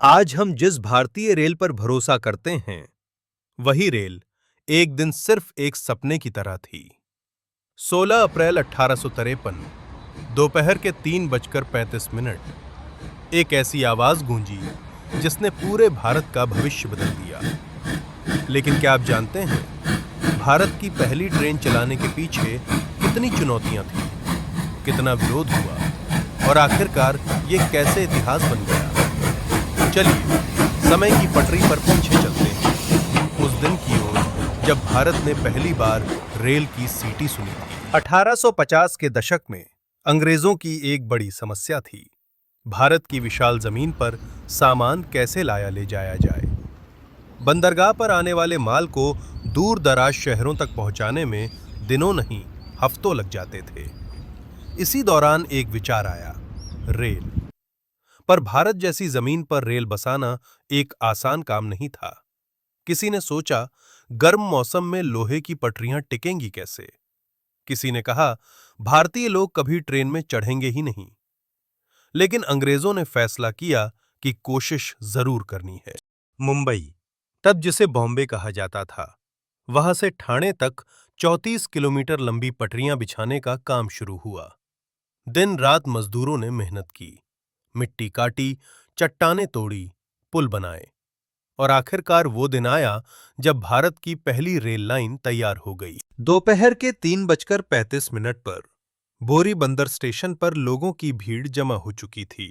आज हम जिस भारतीय रेल पर भरोसा करते हैं, वही रेल एक दिन सिर्फ एक सपने की तरह थी। 16 अप्रैल 1853 दोपहर के 3:35 एक ऐसी आवाज गूंजी जिसने पूरे भारत का भविष्य बदल दिया। लेकिन क्या आप जानते हैं, भारत की पहली ट्रेन चलाने के पीछे कितनी चुनौतियां थीं, कितना विरोध हुआ और आखिरकार ये कैसे इतिहास बन गया? चलिए समय की पटरी पर पीछे चलते हैं, उस दिन की ओर जब भारत ने पहली बार रेल की सीटी सुनी थी। 1850 के दशक में अंग्रेजों की एक बड़ी समस्या थी। भारत की विशाल जमीन पर सामान कैसे लाया ले जाया जाए। बंदरगाह पर आने वाले माल को दूर दराज शहरों तक पहुंचाने में दिनों नहीं हफ्तों लग जाते थे। इसी दौरान एक विचार आया, रेल। पर भारत जैसी जमीन पर रेल बसाना एक आसान काम नहीं था। किसी ने सोचा, गर्म मौसम में लोहे की पटरियां टिकेंगी कैसे? किसी ने कहा, भारतीय लोग कभी ट्रेन में चढ़ेंगे ही नहीं। लेकिन अंग्रेजों ने फैसला किया कि कोशिश जरूर करनी है। मुंबई, तब जिसे बॉम्बे कहा जाता था, वहां से ठाणे तक 34 किलोमीटर लंबी पटरियां बिछाने का काम शुरू हुआ। दिन रात मजदूरों ने मेहनत की, मिट्टी काटी, चट्टानें तोड़ी, पुल बनाए और आखिरकार वो दिन आया जब भारत की पहली रेल लाइन तैयार हो गई। दोपहर के 3:35 पर बोरी बंदर स्टेशन पर लोगों की भीड़ जमा हो चुकी थी।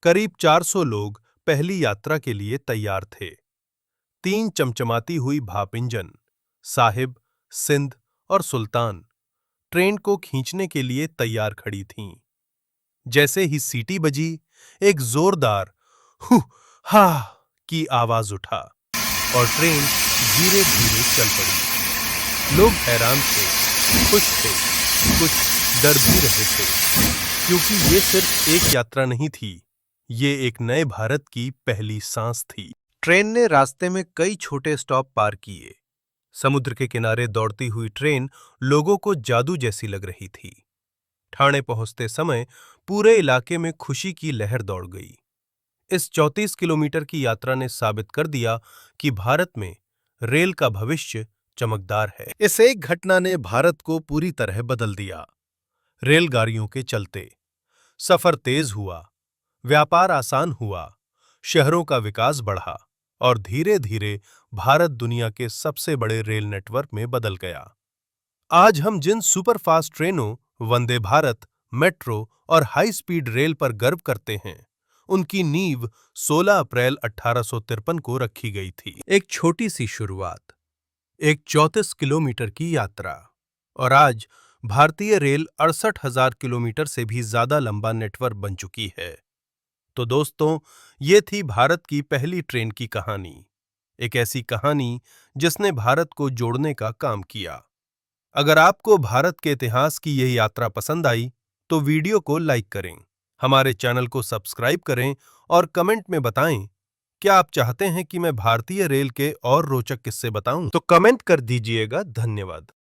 करीब 400 लोग पहली यात्रा के लिए तैयार थे। 3 चमचमाती हुई भाप इंजन, साहिब, सिंध और सुल्तान ट्रेन को खींचने के लिए तैयार खड़ी थीं। जैसे ही सीटी बजी, एक जोरदार हु हा की आवाज उठा और ट्रेन धीरे धीरे चल पड़ी। लोग हैरान थे, खुश थे, कुछ डर भी रहे थे, क्योंकि ये सिर्फ एक यात्रा नहीं थी, ये एक नए भारत की पहली सांस थी। ट्रेन ने रास्ते में कई छोटे स्टॉप पार किए। समुद्र के किनारे दौड़ती हुई ट्रेन लोगों को जादू जैसी लग रही थी। ठाणे पहुंचते समय पूरे इलाके में खुशी की लहर दौड़ गई। इस 34 किलोमीटर की यात्रा ने साबित कर दिया कि भारत में रेल का भविष्य चमकदार है। इस एक घटना ने भारत को पूरी तरह बदल दिया। रेलगाड़ियों के चलते सफर तेज हुआ, व्यापार आसान हुआ, शहरों का विकास बढ़ा और धीरे धीरे भारत दुनिया के सबसे बड़े रेल नेटवर्क में बदल गया। आज हम जिन सुपरफास्ट ट्रेनों, वंदे भारत, मेट्रो और हाई स्पीड रेल पर गर्व करते हैं, उनकी नींव 16 अप्रैल 1853 को रखी गई थी। एक छोटी सी शुरुआत, एक 34 किलोमीटर की यात्रा और आज भारतीय रेल 68,000 किलोमीटर से भी ज्यादा लंबा नेटवर्क बन चुकी है। तो दोस्तों, ये थी भारत की पहली ट्रेन की कहानी। एक ऐसी कहानी जिसने भारत को जोड़ने का काम किया। अगर आपको भारत के इतिहास की यह यात्रा पसंद आई, तो वीडियो को लाइक करें, हमारे चैनल को सब्सक्राइब करें और कमेंट में बताएं, क्या आप चाहते हैं कि मैं भारतीय रेल के और रोचक किस्से बताऊं? तो कमेंट कर दीजिएगा। धन्यवाद।